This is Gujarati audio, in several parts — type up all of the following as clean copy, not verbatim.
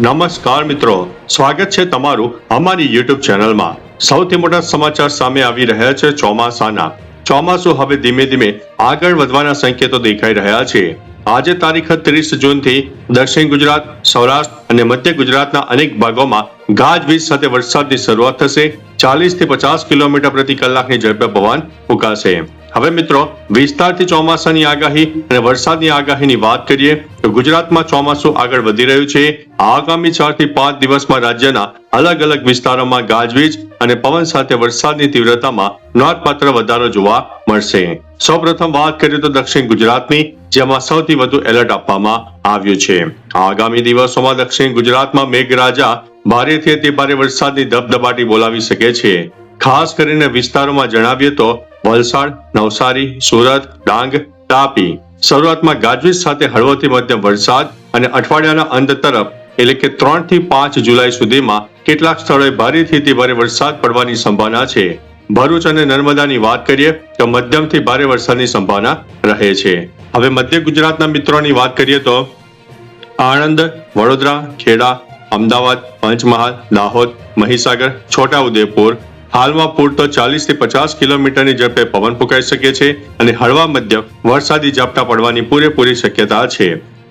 નમસ્કાર મિત્રો, સ્વાગત છે તમારું અમારી યુટ્યુબ ચેનલમાં। સૌથી મોટા સમાચાર સામે આવી રહ્યા છે ચોમાસાના। ચોમાસું હવે ધીમે ધીમે આગળ વધવાના સંકેતો દેખાઈ રહ્યા છે। આજે તારીખ 30 જૂનથી દક્ષિણ ગુજરાત, સૌરાષ્ટ્ર અને મધ્ય ગુજરાતના અનેક ભાગોમાં ગાજવીજ સાથે વરસાદની શરૂઆત થશે। 40 થી 50 કિલોમીટર પ્રતિ કલાકની ઝડપે પવન ફૂંકાશે। હવે મિત્રો વિસ્તારથી ચોમાસાની આગાહી અને વરસાદની આગાહીની વાત કરીએ તો ગુજરાતમાં ચોમાસું આગળ વધી રહ્યું છે। આગામી 4 થી 5 દિવસમાં રાજ્યના અલગ અલગ વિસ્તારોમાં ગાજવીજ અને પવન સાથે વરસાદની તીવ્રતામાં નોંધપાત્ર વધારો જોવા મળશે। સૌપ્રથમ વાત કરીએ તો દક્ષિણ ગુજરાતની, જેમાં સૌથી વધુ એલર્ટ આપવામાં આવ્યું છે। આગામી દિવસોમાં દક્ષિણ ગુજરાતમાં મેઘરાજા ભારેથી અતિ ભારે વરસાદની ધબધબાટી બોલાવી શકે છે। ખાસ કરીને વિસ્તારોમાં જણાવીએ તો વલસાડ, નવસારી, સુરત, ડાંગ, તાપી શરૂઆતમાં ગાજવીજ સાથે હળવોથી મધ્યમ વરસાદ અને અઠવાડિયાના અંત તરફ એટલે કે 3 થી 5 જુલાઈ સુધીમાં કેટલાક સ્થળોએ ભારેથી અતિ ભારે વરસાદ પડવાની સંભાવના છે। ભરૂચ અને નર્મદાની વાત કરીએ તો મધ્યમથી ભારે વરસાદની સંભાવના રહે છે। હવે મધ્ય ગુજરાતના મિત્રોની વાત કરીએ તો આણંદ, વડોદરા, ખેડા, અમદાવાદ, પંચમહાલ, દાહોદ, મહીસાગર, છોટાઉદેપુર હાલમાં પૂરતો 40 થી 50 કિલોમીટરની ઝડપે પવન ફૂંકાઈ શકે છે અને હળવા મધ્યમ વરસાદી ઝાપટા પડવાની પૂરેપૂરી શક્યતા છે।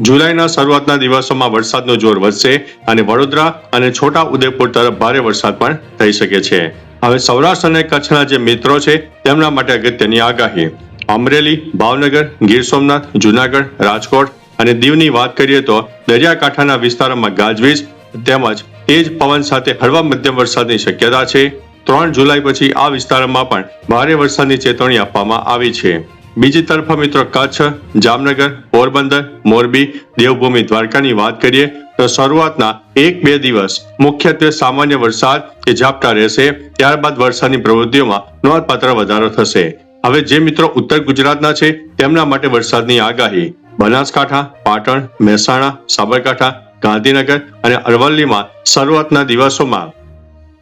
જુલાઈના શરૂઆતના દિવસોમાં વરસાદનું જોર વધશે અને વડોદરા અને છોટાઉદેપુર તરફ ભારે વરસાદ પણ થઈ શકે છે। હવે સૌરાષ્ટ્ર અને કચ્છના જે મિત્રો છે તેમના માટે અગત્યની આગાહી। અમરેલી, ભાવનગર, ગીર સોમનાથ, જુનાગઢ, રાજકોટ અને દીવની વાત કરીએ તો દરિયાકાંઠાના વિસ્તારોમાં ગાજવીજ તેમજ તેજ પવન સાથે હળવા મધ્યમ વરસાદની શક્યતા છે। 3 જુલાઈ પછી આ વિસ્તારોમાં પણ ભારે વરસાદની ચેતવણી આપવામાં આવી છે। બીજી તરફ મિત્રો કચ્છ, જામનગર, પોરબંદર, મોરબી, દેવભૂમિ દ્વારકાની વાત કરીએ તો શરૂઆતના 1-2 દિવસ મુખ્યત્વે સામાન્ય વરસાદ કે ઝાપટા રહેશે, ત્યારબાદ વરસાદની પ્રવૃત્તિઓમાં નોંધપાત્ર વધારો થશે। હવે જે મિત્રો ઉત્તર ગુજરાતના છે તેમના માટે વરસાદની આગાહી। બનાસકાંઠા, પાટણ, મહેસાણા, સાબરકાંઠા, ગાંધીનગર અને અરવલ્લીમાં શરૂઆતના દિવસોમાં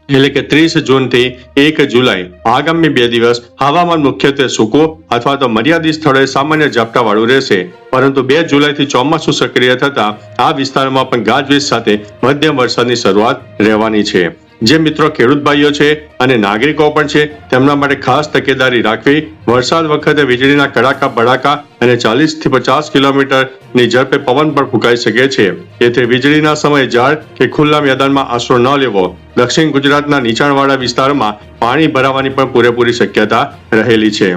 એટલે કે 30 જૂનથી 1 જુલાઈ આગામી 2 દિવસ હવામાન મુખ્યત્વે સૂકું અથવા તો મર્યાદિત સ્થળોએ સામાન્ય ઝાપટાવાળું રહેશે, પરંતુ 2 જુલાઈથી ચોમાસું સક્રિય થતા આ વિસ્તારમાં પણ ગાજવીજ સાથે મધ્યમ વરસાદની શરૂઆત રહેવાની છે। જે મિત્રો ખેડૂત ભાઈઓ છે અને નાગરિકો પણ છે તેમના માટે ખાસ તકેદારી રાખવી। વરસાદ વખતે વીજળીના કડાકા ભડાકા અને 40 થી 50 કિલોમીટરની ઝડપે પવન પણ ફૂંકાઈ શકે છે, તેથી વીજળીના સમયે ઝાડ કે ખુલ્લા મેદાનમાં આશરો ન લેવો। દક્ષિણ ગુજરાતના નીચાણવાળા વિસ્તારમાં પાણી ભરાવાની પણ પૂરેપૂરી શક્યતા રહેલી છે।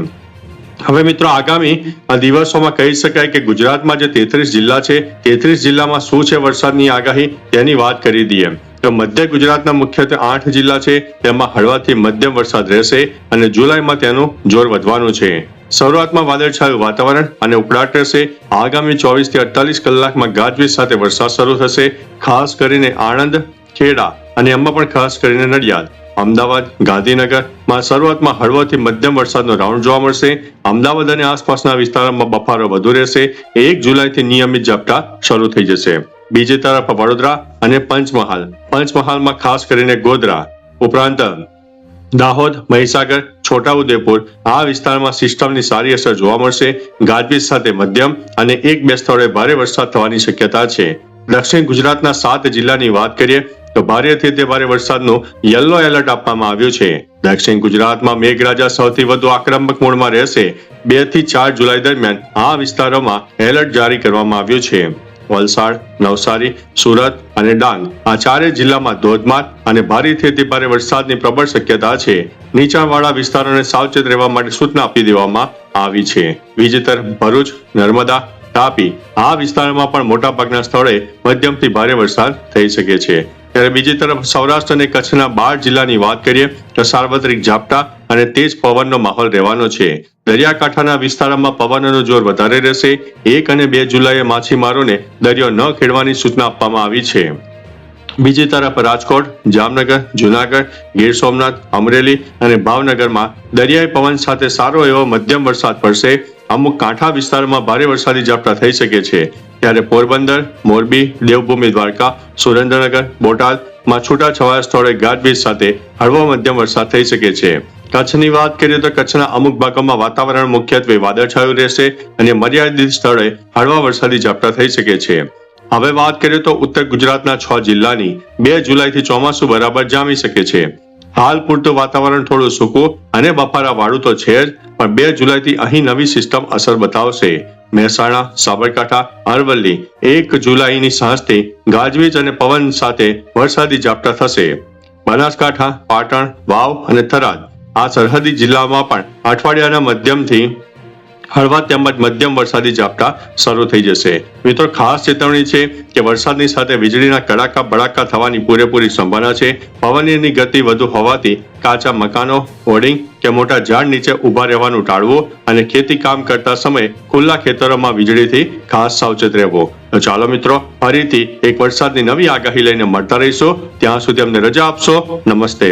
હવે મિત્રો આગામી દિવસોમાં કહી શકાય કે ગુજરાતમાં જે 33 જિલ્લા છે 33 જિલ્લામાં શું છે વરસાદની આગાહી તેની વાત કરી દઈએ તો મધ્ય ગુજરાતના મુખ્યત્વે 8 જિલ્લા છે તેમાં હળવાથી મધ્યમ વરસાદ રહેશે અને જુલાઈમાં તેનું જોર વધવાનું છે। શરૂઆતમાં વાદળછાયું વાતાવરણ અને ઉકળાટ રહેશે। આગામી 24 થી 48 કલાકમાં ગાજવીજ સાથે વરસાદ શરૂ થશે। ખાસ કરીને આણંદ, ખેડા અને એમાં પણ ખાસ કરીને નડિયાદ, અમદાવાદ, ગાંધીનગરમાં શરૂઆતમાં હળવોથી મધ્યમ વરસાદનો રાઉન્ડ જોવા મળશે। અમદાવાદ અને આસપાસના વિસ્તારોમાં બફારો વધુ રહેશે। 1 જુલાઈથી નિયમિત ઝાપટા શરૂ થઈ જશે। બીજી તરફ વડોદરા અને પંચમહાલમાં ખાસ કરીને ગોધરા ઉપરાંત દાહોદ, મહીસાગર, છોટાઉદેપુર આ વિસ્તારમાં સિસ્ટમની સારી અસર જોવા મળશે। ગાજવીજ સાથે મધ્યમ અને 1-2 સ્થળોએ ભારે વરસાદ થવાની શક્યતા છે। દક્ષિણ ગુજરાતના 7 જિલ્લાની વાત કરીએ તો ભારેથી અતિ ભારે વરસાદનું યલો એલર્ટ આપવામાં આવ્યું છે। દક્ષિણ ગુજરાતમાં મેઘરાજા સૌથી વધુ આક્રમક મોડમાં રહેશે। 2 થી 4 જુલાઈ દરમિયાન આ વિસ્તારોમાં એલર્ટ જારી કરવામાં આવ્યું છે। વલસાડ, નવસારી, સુરત અને ડાંગ આ 4 જિલ્લામાં ધોધમાર અને ભારેથી અતિ ભારે વરસાદની પ્રબળ શક્યતા છે। નીચાણવાળા વિસ્તારોને સાવચેત રહેવા માટે સૂચના આપી દેવામાં આવી છે। બીજી તરફ ભરૂચ, નર્મદા, તાપી આ વિસ્તારોમાં પણ મોટાભાગના સ્થળે મધ્યમથી ભારે વરસાદ થઈ શકે છે। ત્યારે બીજી તરફ સૌરાષ્ટ્ર અને કચ્છના 12 જિલ્લાની વાત કરીએ તો સાર્વત્રિક ઝાપટા અને તેજ પવનનો માહોલ રહેવાનો છે। દરિયાકાંઠાના વિસ્તારોમાં પવનનું જોર વધારે રહેશે। 1 અને 2 જુલાઈએ માછીમારોને દરિયો ન ખેડવાની સૂચના આપવામાં આવી છે। બીજી તરફ રાજકોટ, જામનગર, જુનાગઢ, ગીર સોમનાથ, અમરેલી અને ભાવનગરમાં દરિયાઈ પવન સાથે સારો એવો મધ્યમ વરસાદ પડશે। અમુક કાંઠા વિસ્તારોમાં ભારે વરસાદી ઝાપટા થઈ શકે છે। ત્યારે પોરબંદર, મોરબી, દેવભૂમિ દ્વારકા, સુરેન્દ્રનગર, બોટાદમાં છૂટાછવાયા સ્થળોએ ગાજવીજ સાથે હળવો મધ્યમ વરસાદ થઈ શકે છે। કચ્છની વાત કરીએ તો કચ્છના અમુક ભાગોમાં વાતાવરણ મુખ્યત્વે વાદળછાયું રહેશે અને મર્યાદિત સ્થળે હળવા વરસાદી ઝાપટા થઈ શકે છે। હવે વાત કરીએ તો ઉત્તર ગુજરાતના 6 જિલ્લાની 2 જુલાઈથી ચોમાસું બરાબર જામી શકે છે. હાલ પૂરતું વાતાવરણ થોડું સૂકું અને બફારા વાળું તો છે જ, પણ 2 જુલાઈથી અહીં નવી સિસ્ટમ અસર બતાવશે. મહેસાણા, સાબરકાંઠા, અરવલ્લી 1 જુલાઈની સાંજથી ગાજવીજ અને પવન સાથે વરસાદી ઝાપટા થશે. બનાસકાંઠા, પાટણ, વાવ અને થરાદ આ સરહદી જિલ્લામાં પણ અઠવાડિયાના મધ્યમથી હળવા તેમજ મધ્યમ વરસાદી ઝાપટા શરૂ થઈ જશે. મિત્રો, ખાસ ચેતવણી છે કે વરસાદની સાથે વીજળીના કડાકા ભડાકા થવાની પૂરેપૂરી સંભાવના છે. પવનની ગતિ વધુ હોવાથી કાચા મકાનો, હોર્ડિંગ કે મોટા ઝાડ નીચે ઊભા રહેવાનું ટાળવું અને ખેતી કામ કરતા સમયે ખુલ્લા ખેતરોમાં વીજળીથી ખાસ સાવચેત રહેવું. તો ચાલો મિત્રો, ફરીથી એક વરસાદની નવી આગાહી લઈને મળતા રહીશું. ત્યાં સુધી અમને રજા આપશો. નમસ્તે.